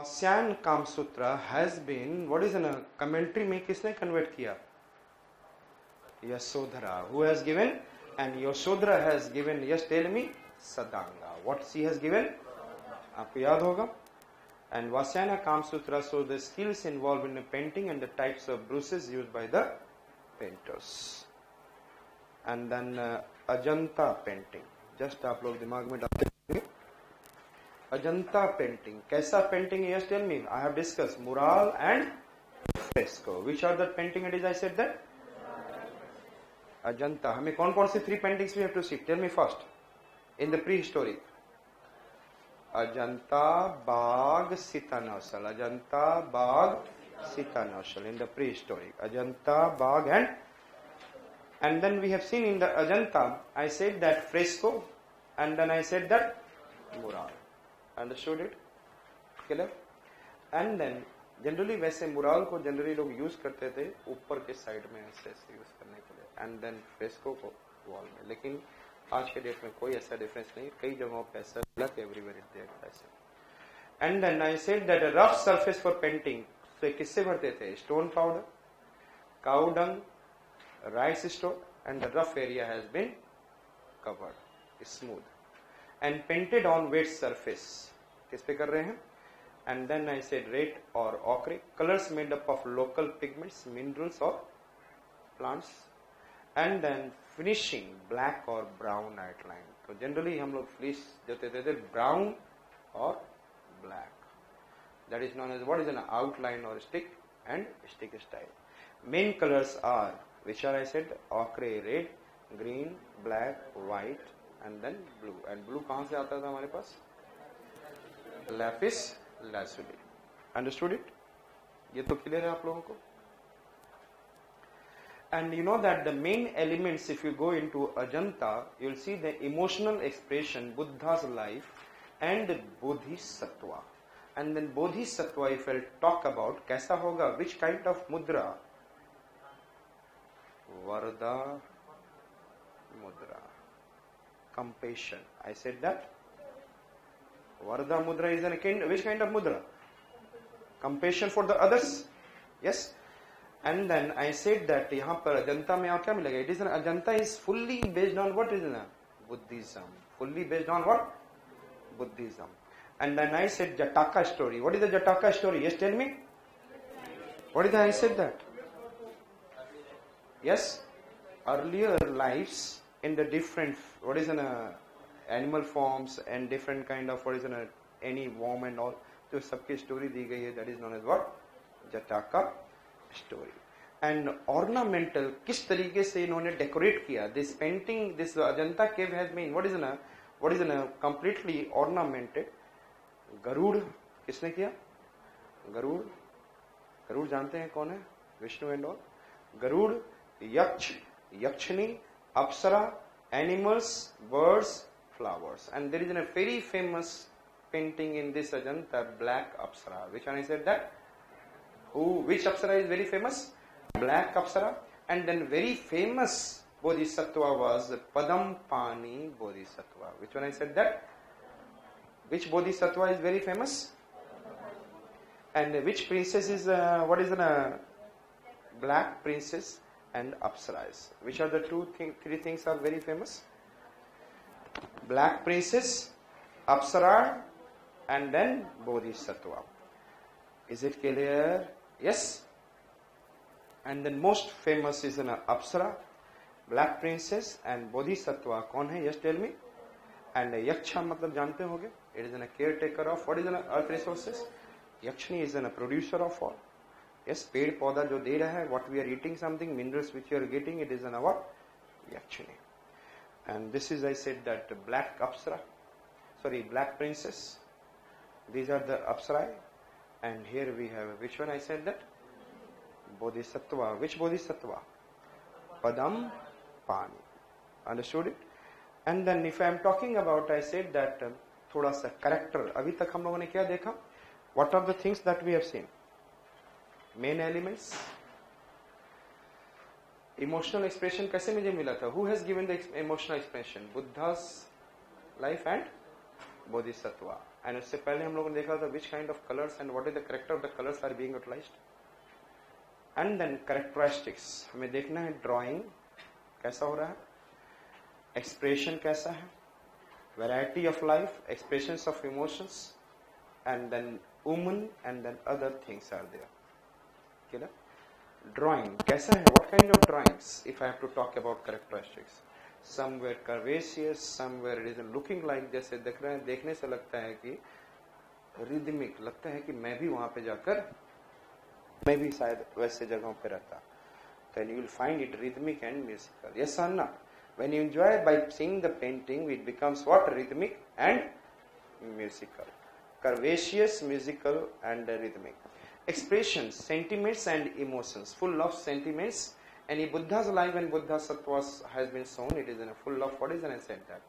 वास्यायन Kamasutra has been, what is an commentary में किसने convert किया? Yashodhara. Who has given? And Yashodhara has given. Yes, tell me. Sadanga. What she has given? आपको याद होगा. And Vasyana Kamsutra shows the skills involved in the painting and the types of brushes used by the painters. And then Ajanta painting. Just आप लोग दिमाग में डालते हैं. Ajanta painting. कैसा painting? Yes, tell me. I have discussed mural and fresco. Which are the painting it is? I said that. Ajanta. हमें कौन कौन सी 3 paintings we have to see? Tell me first. In the prehistoric. Ajanta, Bagh, Sita-Nausal. Ajanta, Bagh, Sita-Nausal. In the prehistoric. Ajanta, Bagh and then we have seen in the Ajanta, I said that fresco and then I said that mural. Understood it? Clear? And then generally वैसे mural को generally लोग use करते थे ऊपर के side में ऐसे ऐसे यूज करने के लिए एंड देन फ्रेस्को को वॉल में. लेकिन आज के डेट में कोई ऐसा डिफरेंस नहीं. कई जगहों पे ऐसा लग एवरीवेयर इट देयर ऐसे. And then I said that a rough surface for painting. तो किससे भरते थे? Stone powder, cow dung, rice stone and the rough area has been covered smooth and painted on wet surface. किस पे कर रहे हैं? And then I said red or ochre, colors made up of local pigments, minerals or plants, and then finishing black or brown outline. So generally हम लोग finish देते थे brown or black. That is known as what is an outline or stick and stick style. Main colors are, which are I said ochre, red, green, black, white, and then blue. And blue कहाँ से आता था हमारे पास? Lapis lazuli. Understood it? ये तो clear है आप लोगों को? And you know that the main elements, if you go into Ajanta, you'll see the emotional expression, Buddha's life, and Bodhisattva. And then Bodhisattva, if I'll talk about, कैसा होगा? Which kind of mudra? Varda mudra. Compassion. I said that. Varda mudra is which kind of mudra? Compassion for the others. Yes. And then I said that यहाँ पर अजंता में आप क्या मिलेगा? It is an Ajanta is fully based on what is it? Buddhism. Fully based on what? Buddhism. And then I said Jataka story. What is the Jataka story? Yes, tell me. What is the I said that? Yes. Earlier lives in the different, what is an animal forms and different kind of what is an any worm and all. तो सबकी story दी गई है. That is known as what? Jataka story. And ornamental, किस तरीके से इन्होंने decorate किया? This painting, this Ajanta cave has been what is an completely ornamented. Garuda किसने किया? गरुड़ जानते हैं कौन है? Vishnu and all. गरुड़, यक्ष, यक्षिणी, अप्सरा, animals, birds, flowers. And there is a very famous painting in this Ajanta, Black Apsara. Which one I said that? Which Apsara is very famous? Black Apsara. And then very famous Bodhisattva was Padampani Bodhisattva. Which one I said that? Which Bodhisattva is very famous? And which princess is, what is a black princess and Apsaras? Which are the three things are very famous? Black princess, Apsara, and then Bodhisattva. Is it clear? Yes. And then most famous is an Apsara, Black princess, and Bodhisattva. कौन है? Yes, tell me. And Yaksha मतलब जानते होगे? It is a caretaker of what is an earth resources. Yakshini is a producer of all. Yes, पेड़ पौधा जो दे रहा है, what we are eating something, minerals which we are getting, it is an what? Yakshini. And this is, I said that black Apsara, black princess. These are the Apsarai. And here we have, which one I said that? Bodhisattva. Which Bodhisattva? Padam Pani. Understood it? And then if I am talking about, I said that थोड़ा सा character. अभी तक हम लोगों ने क्या देखा? What are the things that we have seen? Main elements. Emotional expression कैसे मुझे मिला था? Who has given the emotional expression? Buddha's life and Bodhisattva. And उससे पहले हम लोगों ने देखा था which kind of colours and what is the character of the colours are being utilised. And then characteristics, हमें देखना है ड्राइंग कैसा हो रहा है, एक्सप्रेशन कैसा है, variety of life, expressions of emotions, and then woman and then other things are there. Clear? Drawing कैसा है, what kind of drawings if I have to talk about characteristics. Somewhere curvaceous, somewhere it is looking like, जैसे देख रहे हैं, देखने से लगता है कि रिदमिक, लगता है कि मैं भी वहां पे जाकर मैं भी शायद वैसे जगहों पे रहता. Then you will find it rhythmic and musical. Yes or not? When you enjoy by seeing the painting, it becomes what? Rhythmic and musical. Curvaceous, musical and rhythmic. Expressions, sentiments and emotions, full of sentiments. And in Buddha's life, when Buddha's sattva has been shown, it is in a full of what is an said that?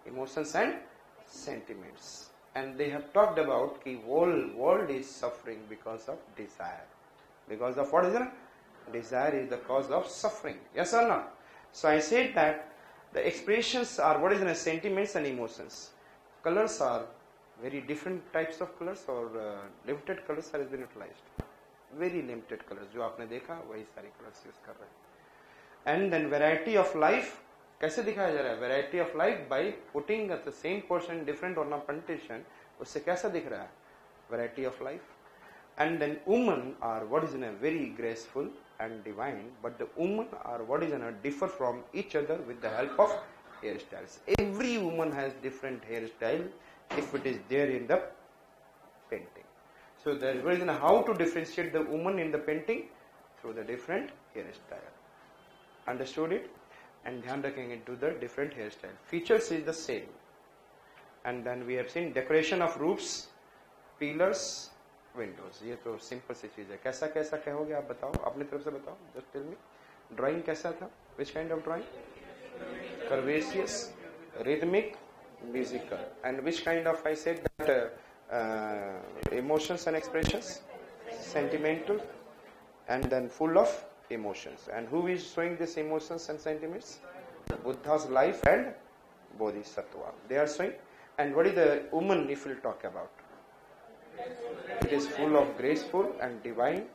Emotions and sentiments. And they have talked about the whole world is suffering because of desire. Because of what is it? Desire is the cause of suffering. Yes or not? So I said that the expressions are what is in sentiments and emotions. Colors are very different types of colors or limited colors are been utilized. Very limited colors. जो आपने देखा वही सारी colors use कर रहे हैं. And then variety of life कैसे दिखाया जा रहा है? Variety of life by putting at the same portion different ornamentation. उससे कैसा दिख रहा है? Variety of life. And then women are what is in a very graceful and divine, but the women are what is in a differ from each other with the help of hairstyles. Every woman has different hairstyle if it is there in the painting. So there is how to differentiate the woman in the painting through the different hairstyle. Understood it? And ध्यान रखेंगे to the different hairstyle. Features is the same. And then we have seen decoration of roofs, pillars, Windows. ये तो simple सी चीज है. कैसा कैसा कहोगे आप बताओ, अपनी तरफ से बताओ. Just tell me. ड्राइंग कैसा था? Which kind of drawing? Curvaceous, rhythmic, musical. And which kind of I said that emotions and expressions, sentimental and then full of emotions. And who is showing this emotions and sentiments? Buddha's life and bodhisattva. They are showing. And what is the woman if we'll talk about? It is full of graceful and divine,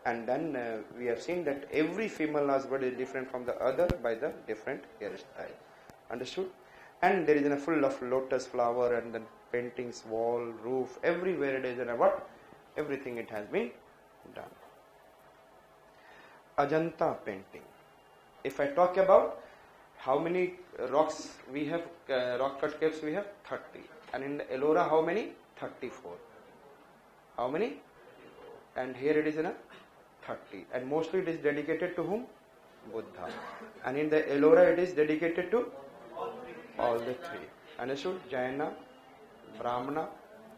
and then we have seen that every female is very different from the other by the different hairstyle. Understood? And there is a full of lotus flower and then paintings, wall, roof, everywhere it is in a what? Everything it has been done. Ajanta painting. If I talk about how many rocks we have, rock cut caves we have 30, and in the Ellora how many? 34. How many? And here it is in a 30. And mostly it is dedicated to whom? Buddha. And in the Ellora it is dedicated to all the three. Understood? Jaina, Brahmana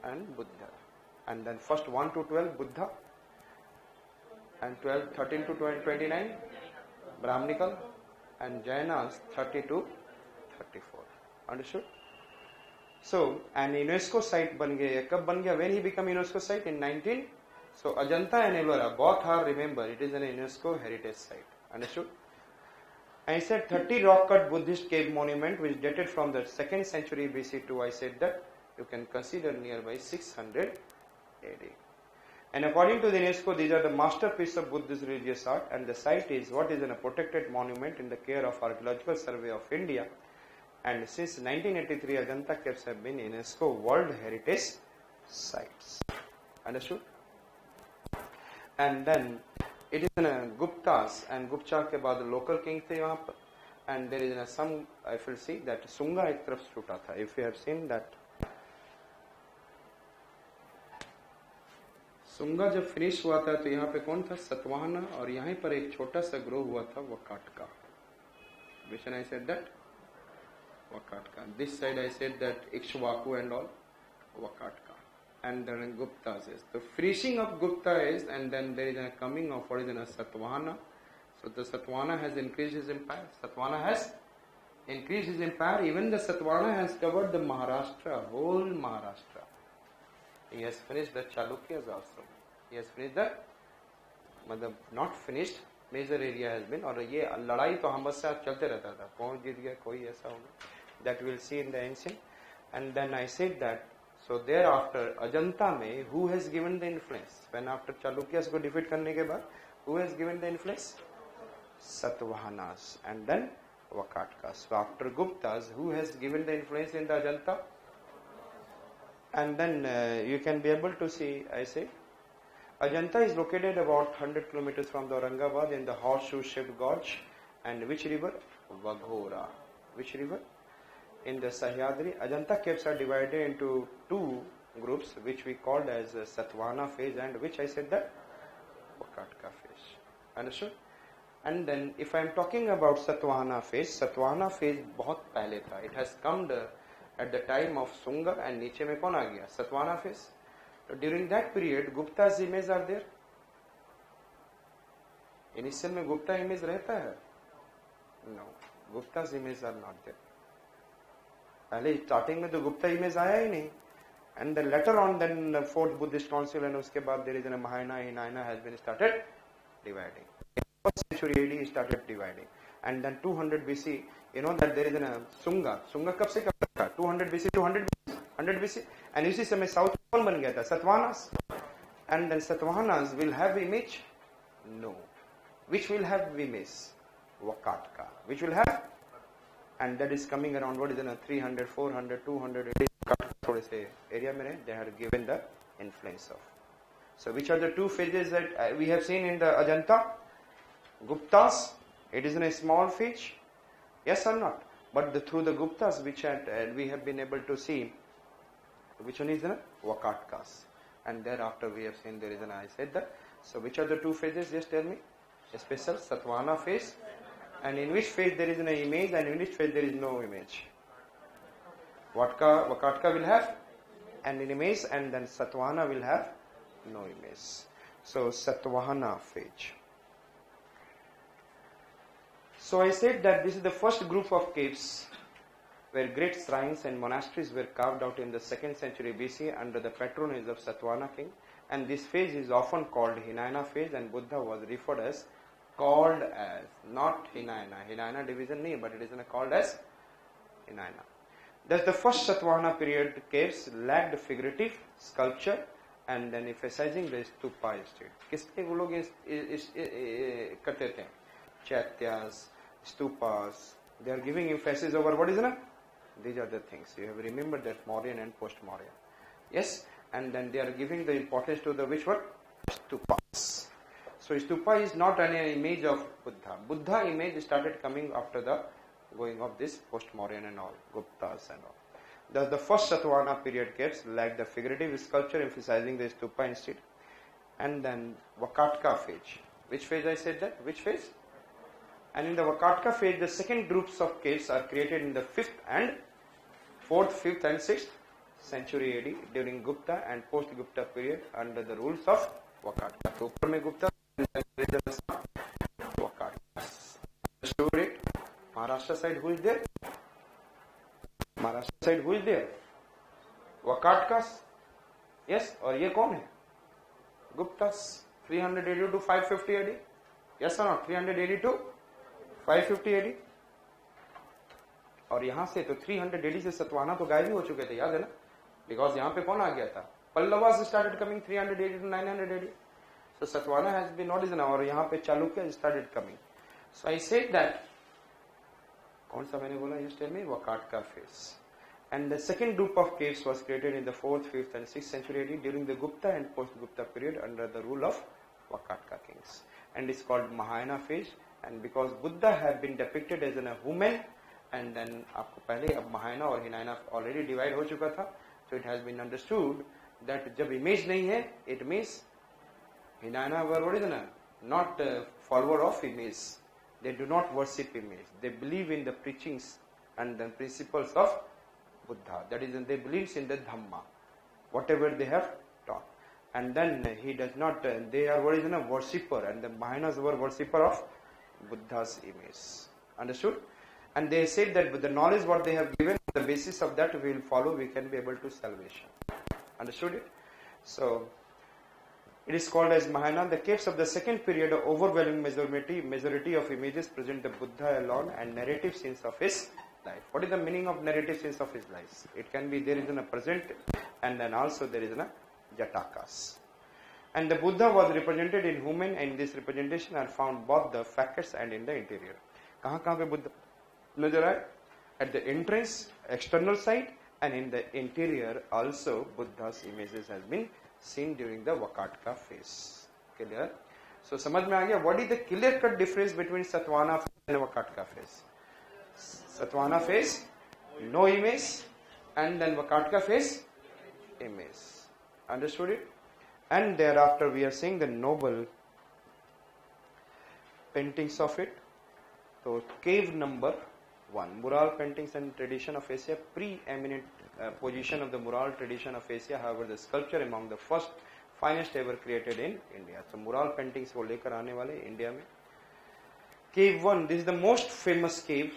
and Buddha. And then first 1 to 12 Buddha. And 13 to 29 Brahmanical. And Jainas 30 to 34. Understood? So, and UNESCO site बन गया. कब बन गया? When he became UNESCO site in 19. So Ajanta and Ellora both are, remember, it is an UNESCO heritage site. Understood? I said 30 rock cut Buddhist cave monument which dated from the 2nd century BC to, I said that you can consider nearby 600 AD. And according to the UNESCO, these are the masterpiece of Buddhist religious art, and the site is what is in a protected monument in the care of Archaeological Survey of India. And since 1983, Ajanta caves have been UNESCO World Heritage Sites. Understood? And then it is in a Guptas, and Gupta के बाद local king थे यहाँ पर. And there is some, if you see that Sunga एक तरफ छूटा था. If you have seen that, Sunga जब फिनिश हुआ था तो यहाँ पे कौन था? सतवाहना. और यहाँ पर एक छोटा सा ग्रो हुआ था Vakataka. Which I said that Wakatka. This side I said that Ikshwaku and all Wakatka. And then Gupta says the finishing of Gupta is, and then there is a coming of what is in a Satvana. So the Satvana has increased his empire. Satvana has increased his empire. Even the Satvana has covered the Maharashtra, whole Maharashtra. He has finished the Chalukyas also. He has finished the, not finished, major area has been. और ये लड़ाई तो हम बस साथ चलते रहता था. कौन जीत गया, कोई ऐसा होगा. That we will see in the ancient. And then I said that So thereafter Ajanta में who has given the influence? When after Chalukyas को defeat करने के बाद who has given the influence? Satavahanas and then Vakatkas. So after Guptas, who has given the influence in the Ajanta? And then you can be able to see, I say, Ajanta is located about 100 kilometers from the Aurangabad in the horseshoe-shaped gorge. And which river? Vaghora. Which river? In the Sahyadri. Ajanta caves are divided into two groups, which we called as Satvana phase and which I said that Vakatka phase. Understood? And then if I am talking about Satvana phase बहुत पहले था. It has come at the time of Sunga and नीचे में कौन आ गया? Satvana phase. So during that period, Gupta's image are there. Initial में Gupta image रहता है? No, Gupta's image are not there. पहले starting में तो Gupta image आया ही नहीं. And then later on, then the fourth Buddhist council and उसके बाद there is a Mahayana, Hinayana has been started dividing. First century AD started dividing. And then 200 BC, you know that there is a Sunga. Sunga कब से कब तक था? 200 BC to 100 BC. And इसी समय South कौन बन गया था? Satvahanas. And then Satvahanas will have image? No. Which will have image? Vakatka. Which will have? And that is coming around, what is it, 300, 400, 200, थोड़े से area में रहे, they are given the influence of. So which are the two phases that we have seen in the Ajanta? Guptas, it is in a small phase, yes or not? But through the Guptas which we have been able to see, which one is the Vakatkas. And thereafter we have seen there is an, I said that. So which are the two phases, just tell me. A special Satvana phase, and in which phase there is an image and in which phase there is no image. Vakatka will have an image and then Satvana will have no image. So Satvahana phase. So I said that this is the first group of caves where great shrines and monasteries were carved out in the 2nd century BC under the patronage of Satvana king, and this phase is often called Hinayana phase, and Buddha was referred as, called as, not Hinayana. Hinayana division nahi, but it is called as Hinayana. Thus the first Satvahana period caves lacked figurative sculpture and then emphasizing the stupa state. किसके वो लोग करते थे? Chaityas, stupas. They are giving emphasis over what is it? These are the things. You have remembered that Mauryan and post-Mauryan. Yes? And then they are giving the importance to the which word? Stupas. So stupa is not an image of Buddha. Buddha image started coming after the going of this post-Mauryan and all, Guptas and all. Thus the first Satvahana period caves lacked the figurative sculpture emphasizing the stupa instead. And then Vakatka phase. Which phase I said that? Which phase? And in the Vakatka phase, the second groups of caves are created in the 5th and 4th, 5th and 6th century AD during Gupta and post-Gupta period under the rules of Vakatka. So, ऊपर में Gupta, Vakatka. Understood it? Maharashtra side, who is there? Maharashtra side, who is there? Vakatkas. Yes, और ये कौन है? Guptas. 380 to 550 AD. Yes or not? 380 to 550 AD. और यहाँ से तो 300 AD से सतवाना तो गायब ही हो चुके थे, याद है ना? Because यहाँ पे कौन आ गया था? Pallavas started coming 300 AD to 900 AD. So Satvana has been not now, और यहाँ पे Chalukya started coming. So I said that, कौन सा मैंने बोला? Just tell me. Vakatka phase. And the second group of caves was created in the 4th, 5th and 6th century AD during the Gupta and post-Gupta period under the rule of Vakatka kings. And it's called Mahayana phase. And because Buddha have been depicted as a woman, and then आपको पहले अब Mahayana और Hinayana already divide हो चुका था, so it has been understood that जब image नहीं है, it means Hinayana were what is not follower of image. They do not worship image. They believe in the preachings and the principles of Buddha. That is, they believe in the Dhamma, whatever they have taught. And then he does not, they are what is a worshipper, and the Mahayanas were worshipper of Buddha's image. Understood? And they said that with the knowledge what they have given, the basis of that we will follow, we can be able to salvation. Understood it? So, it is called as Mahayana. The caves of the second period, of overwhelming majority of images present the Buddha alone and narrative scenes of his life. What is the meaning of narrative scenes of his life? It can be there is in a present and then also there is a Jatakas. And the Buddha was represented in human, and in this representation are found both the facets and in the interior. कहाँ कहाँ पे बुद्ध नजर आए? At the entrance, external side, and in the interior also Buddha's images has been seen during the Vakatka phase. Clear? So समझ में आ गया? What is the clear cut difference between Satvana phase and Vakatka phase? Satvana phase, no image, and then Vakatka phase, image. Understood it? And thereafter we are seeing the noble paintings of it. So cave number 1, mural paintings and tradition of Asia, preeminent position of the mural tradition of Asia. However, the sculpture among the first finest ever created in India. So mural paintings को लेकर आने वाले India में. Cave 1, this is the most famous cave,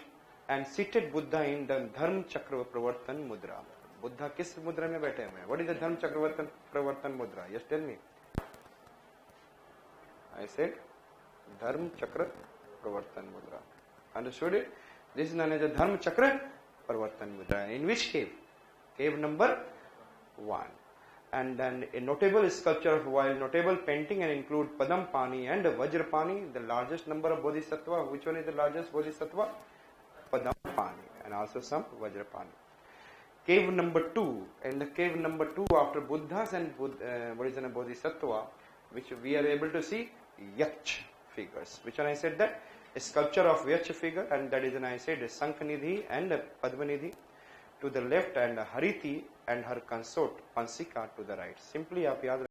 and seated Buddha in the Dharma Chakra Pravartan Mudra. Buddha किस मुद्रा में बैठे हुए हैं? What is the Dharma Chakra Pravartan Mudra? Yes, tell me. I said Dharma Chakra Pravartan Mudra. Understood it? This is known as the Dharma Chakra Pravartan Mudra. In which cave? Cave number 1. And then a notable sculpture of while notable painting and include Padampani and Vajrapani, the largest number of Bodhisattva. Which one is the largest Bodhisattva? Padampani, and also some Vajrapani. Cave number 2, and the cave number 2 after Buddhas and Bodhisattva, which we are able to see Yach figures. Which one I said that? A sculpture of Yach figure, and that is when I said Sanknidhi and Padmanidhi to the left, and Hariti and her consort Pansika to the right. Simply आप याद